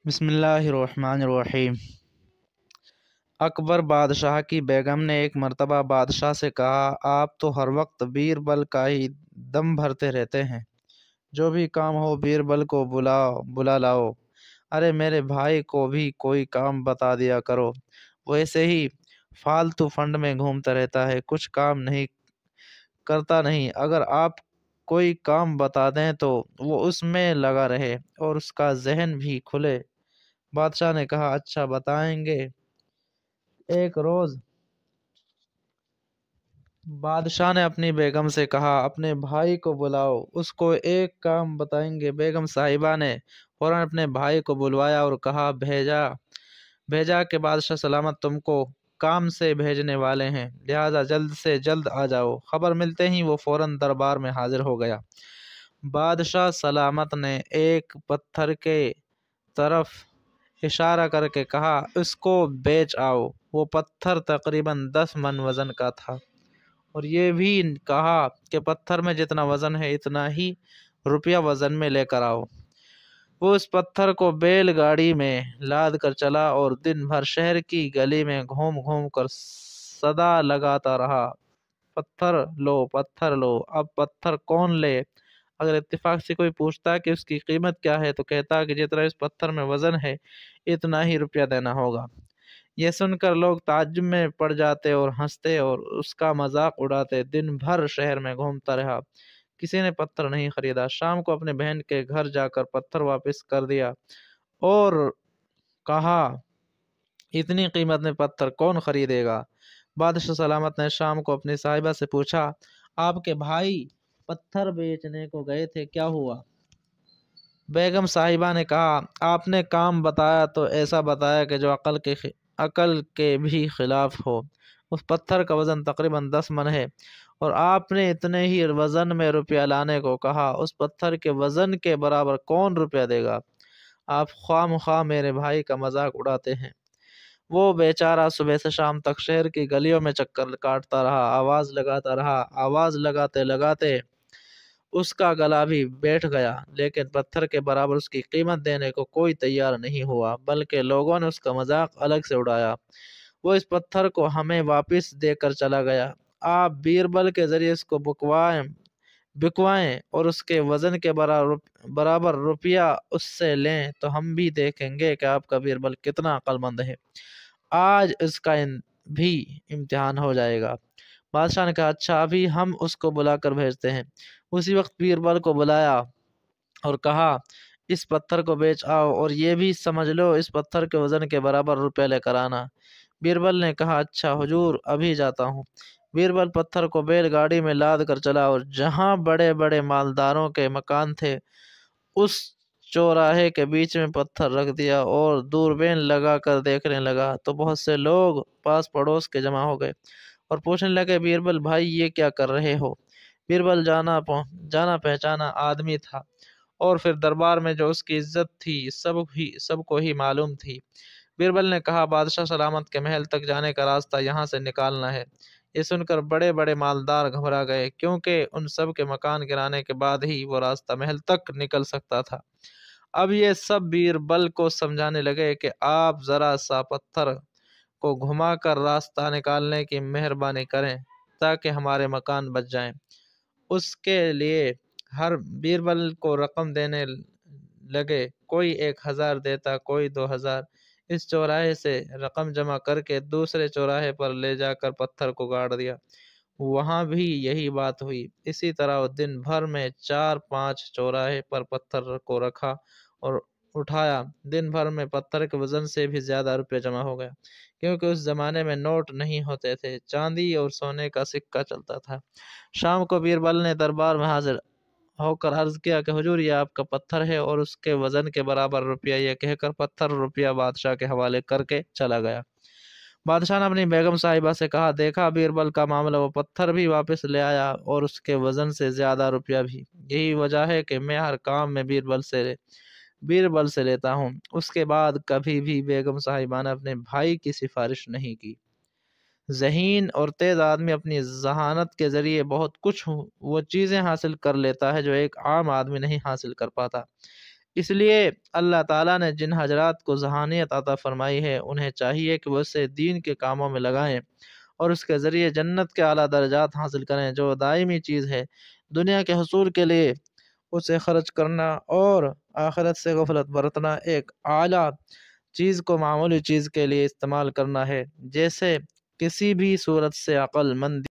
بسم اللہ الرحمن الرحیم۔ اکبر بادشاہ کی بیگم نے ایک مرتبہ بادشاہ سے کہا، آپ تو ہر وقت بیربل کا ہی دم بھرتے رہتے ہیں، جو بھی کام ہو بیربل کو بلا لاؤ۔ ارے میرے بھائی کو بھی کوئی کام بتا دیا کرو، وہ ایسے ہی فالتو فنڈ میں گھومتا رہتا ہے، کچھ کام نہیں کرتا نہیں۔ اگر آپ کوئی کام بتا دیں تو وہ اس میں لگا رہے اور اس کا ذہن بھی کھلے۔ بادشاہ نے کہا، اچھا بتائیں گے۔ ایک روز بادشاہ نے اپنی بیگم سے کہا، اپنے بھائی کو بلاؤ، اس کو ایک کام بتائیں گے۔ بیگم صاحبہ نے فوراً اپنے بھائی کو بلوایا اور کہا، بھیجا کہ بادشاہ سلامت تم کو کام سے بھیجنے والے ہیں، لہذا جلد سے جلد آ جاؤ۔ خبر ملتے ہی وہ فوراً دربار میں حاضر ہو گیا۔ بادشاہ سلامت نے ایک پتھر کے طرف اشارہ کر کے کہا، اس کو بیچ آؤ۔ وہ پتھر تقریباً 10 من وزن کا تھا، اور یہ بھی کہا کہ پتھر میں جتنا وزن ہے اتنا ہی روپیہ وزن میں لے کر آؤ۔ وہ اس پتھر کو بیل گاڑی میں لاد کر چلا اور دن بھر شہر کی گلی میں گھوم گھوم کر صدا لگاتا رہا، پتھر لو، پتھر لو۔ اب پتھر کون لے؟ اگر اتفاق سے کوئی پوچھتا کہ اس کی قیمت کیا ہے تو کہتا کہ جتنا اس پتھر میں وزن ہے اتنا ہی روپیہ دینا ہوگا۔ یہ سن کر لوگ تعجب میں پڑ جاتے اور ہنستے اور اس کا مذاق اڑاتے۔ دن بھر شہر میں گھومتا رہا، کسی نے پتھر نہیں خریدا۔ شام کو اپنے بہن کے گھر جا کر پتھر واپس کر دیا اور کہا، اتنی قیمت میں پتھر کون خریدے گا؟ بادشاہ سلامت نے شام کو اپنی صاحبہ سے پوچھا، آپ کے بھائی پتھر بیچنے کو گئے تھے، کیا ہوا؟ بیگم صاحبہ نے کہا، آپ نے کام بتایا تو ایسا بتایا کہ جو عقل کے بھی خلاف ہو۔ اس پتھر کا وزن تقریباً 10 من ہے اور آپ نے اتنے ہی وزن میں روپیہ لانے کو کہا۔ اس پتھر کے وزن کے برابر کون روپیہ دے گا؟ آپ خواہ مخواہ میرے بھائی کا مذاق اڑاتے ہیں۔ وہ بیچارہ صبح سے شام تک شہر کی گلیوں میں چکر کاٹتا رہا، آواز لگاتا رہا۔ آواز لگاتے لگاتے اس کا گلا بھی بیٹھ گیا، لیکن پتھر کے برابر اس کی قیمت دینے کو کوئی تیار نہیں ہوا، بلکہ لوگوں نے اس کا مذاق الگ سے اڑایا۔ وہ اس پتھر کو ہمیں واپس دے کر چلا گیا۔ آپ بیربل کے ذریعے اس کو بکوائیں اور اس کے وزن کے برابر روپیہ اس سے لیں تو ہم بھی دیکھیں گے کہ آپ کا بیربل کتنا عقل مند ہے۔ آج اس کا بھی امتحان ہو جائے گا۔ بادشاہ نے کہا، اچھا ابھی ہم اس کو بلا کر بھیجتے ہیں۔ اسی وقت بیربل کو بلایا اور کہا، اس پتھر کو بیچ آؤ اور یہ بھی سمجھ لو اس پتھر کے وزن کے برابر روپے لے کر آنا۔ بیربل نے کہا، اچھا حضور، ابھی جاتا ہوں۔ بیربل پتھر کو بیل گاڑی میں لاد کر چلا اور جہاں بڑے بڑے مالداروں کے مکان تھے اس چوراہے کے بیچ میں پتھر رکھ دیا اور دوربین لگا کر دیکھنے لگا تو بہت سے لوگ پاس پڑوس کے جمع ہو گئے اور پوچھنے لگے، بیربل بھائی یہ کیا کر رہے ہو؟ بیربل جانا پہچانا آدمی تھا اور پھر دربار میں جو اس کی عزت تھی سب کو ہی معلوم تھی۔ بیربل نے کہا، بادشاہ سلامت کے محل تک جانے کا راستہ یہاں سے نکالنا ہے۔ یہ سن کر بڑے بڑے مالدار گھبرا گئے، کیونکہ ان سب کے مکان گرانے کے بعد ہی وہ راستہ محل تک نکل سکتا تھا۔ اب یہ سب بیربل کو سمجھانے لگے کہ آپ ذرا سا پتھر کو گھما کر راستہ نکالنے کی مہربانی کریں تاکہ ہمارے مکان بچ جائیں۔ اس کے لیے ہر بیربل کو رقم دینے لگے، کوئی 1000 دیتا، کوئی 2000۔ اس چوراہے سے رقم جمع کر کے دوسرے چوراہے پر لے جا کر پتھر کو گاڑ دیا، وہاں بھی یہی بات ہوئی۔ اسی طرح وہ دن بھر میں 4-5 چوراہے پر پتھر کو رکھا اور اٹھایا۔ دن بھر میں پتھر کے وزن سے بھی زیادہ روپے جمع ہو گیا، کیونکہ اس زمانے میں نوٹ نہیں ہوتے تھے، چاندی اور سونے کا سکہ چلتا تھا۔ شام کو بیربل نے دربار میں حاضر ہو کر عرض کیا کہ حضور، یہ آپ کا پتھر ہے اور اس کے وزن کے برابر روپیہ۔ یہ کہہ کر پتھر اور روپیہ بادشاہ کے حوالے کر کے چلا گیا۔ بادشاہ نے اپنی بیگم صاحبہ سے کہا، دیکھا بیربل کا معاملہ، وہ پتھر بھی واپس لے آیا اور اس کے وزن سے زیادہ روپیہ بھی۔ یہی وجہ ہے کہ میں ہر کام میں بیربل سے لیتا ہوں۔ اس کے بعد کبھی بھی بیگم صاحبہ نے اپنے بھائی کی سفارش نہیں کی۔ ذہین اور تیز آدمی اپنی ذہانت کے ذریعے بہت کچھ وہ چیزیں حاصل کر لیتا ہے جو ایک عام آدمی نہیں حاصل کر پاتا۔ اس لیے اللہ تعالیٰ نے جن حضرات کو ذہانیت عطا فرمائی ہے انہیں چاہیے کہ وہ اسے دین کے کاموں میں لگائیں اور اس کے ذریعے جنت کے اعلیٰ درجات حاصل کریں جو دائمی چیز ہے۔ دنیا کے حصول کے لیے اسے خرچ کرنا اور آخرت سے غفلت برتنا ایک اعلیٰ چیز کو معمولی چیز کے لیے استعمال کرنا ہے، جیسے کسی بھی صورت سے عقل مند